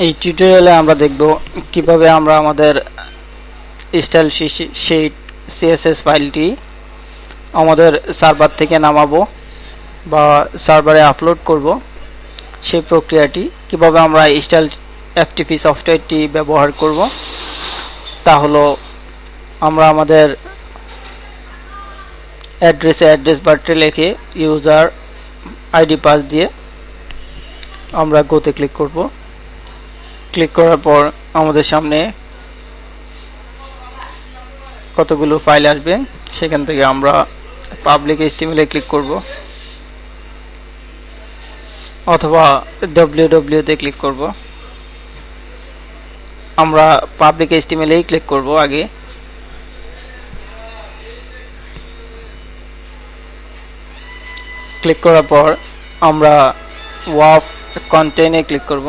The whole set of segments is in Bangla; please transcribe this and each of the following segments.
এই টিউটোরিয়ালে আমরা দেখব কিভাবে আমরা আমাদের স্টাইল শিট সিএসএস ফাইলটি আমাদের সার্ভার থেকে নামাবো বা সার্ভারে আপলোড করব। সেই প্রক্রিয়াটি কিভাবে আমরা স্টাইল এফটিপি সফটওয়্যারটি ব্যবহার করব তা হলো আমরা আমাদের অ্যাড্রেস বারটি লিখে ইউজার আইডি পাস দিয়ে আমরা গোতে ক্লিক করব। ক্লিক করার পর আমাদের সামনে কতগুলো ফাইল আসবে, সেখান থেকে আমরা পাবলিক এইচটিএমএল এ ক্লিক করব অথবা www তে ক্লিক করব। আমরা পাবলিক এইচটিএমএল এই ক্লিক করব আগে। ক্লিক করার পর আমরা ওয়াফ কন্টেন্টে ক্লিক করব।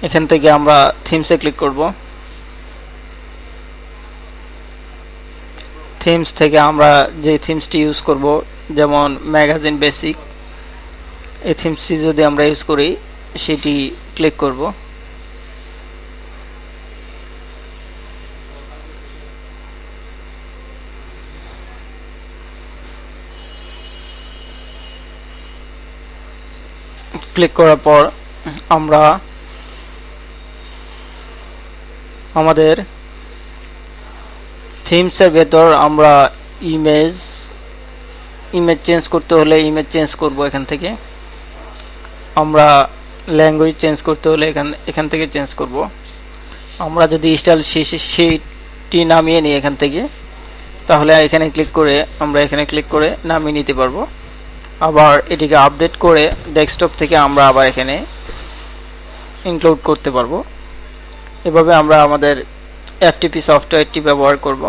এখান থেকে আমরা থিমসে ক্লিক করব। থিমস থেকে আমরা যে থিমসটি ইউজ করব, যেমন ম্যাগাজিন বেসিক, এই থিমসটি যদি আমরা ইউজ করি সেটি ক্লিক করব। ক্লিক করার পর আমরা আমাদের থিমসের ভেতর আমরা ইমেজ চেঞ্জ করতে হলে ইমেজ চেঞ্জ করব এখান থেকে। আমরা ল্যাঙ্গুয়েজ চেঞ্জ করতে হলে এখান থেকে চেঞ্জ করব। আমরা যদি স্টাইল শিটটি নামিয়ে নিই এখান থেকে, তাহলে এখানে ক্লিক করে আমরা এখানে ক্লিক করে নামিয়ে নিতে পারবো। আবার এটিকে আপডেট করে ডেস্কটপ থেকে আমরা আবার এখানে ইনক্লুড করতে পারবো। এভাবে আমরা আমাদের এফটিপি সফটওয়্যারটি ব্যবহার করব।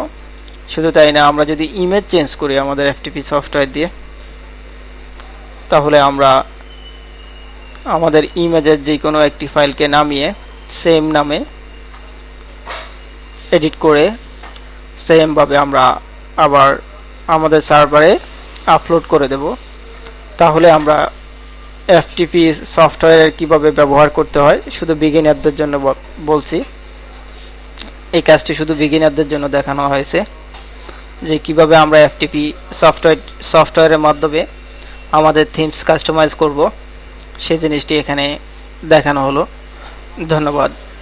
শুধু তাই না, আমরা যদি ইমেজ চেঞ্জ করি আমাদের এফটিপি সফটওয়্যার দিয়ে, তাহলে আমরা আমাদের ইমেজের যে কোনো একটি ফাইলকে নামিয়ে সেম নামে এডিট করে সেমভাবে আমরা আবার আমাদের সার্ভারে আপলোড করে দেব। তাহলে আমরা এফটিপি সফটওয়্যার কিভাবে ব্যবহার করতে হয় শুধু বিগিনারদের জন্য বলছি। এই কাজটি শুধু বিগিনারদের জন্য দেখানো হয়েছে, যে কিভাবে আমরা এফটিপি সফটওয়্যারের মাধ্যমে আমাদের থিমস কাস্টমাইজ করব, সেই জিনিসটি এখানে দেখানো হলো। ধন্যবাদ।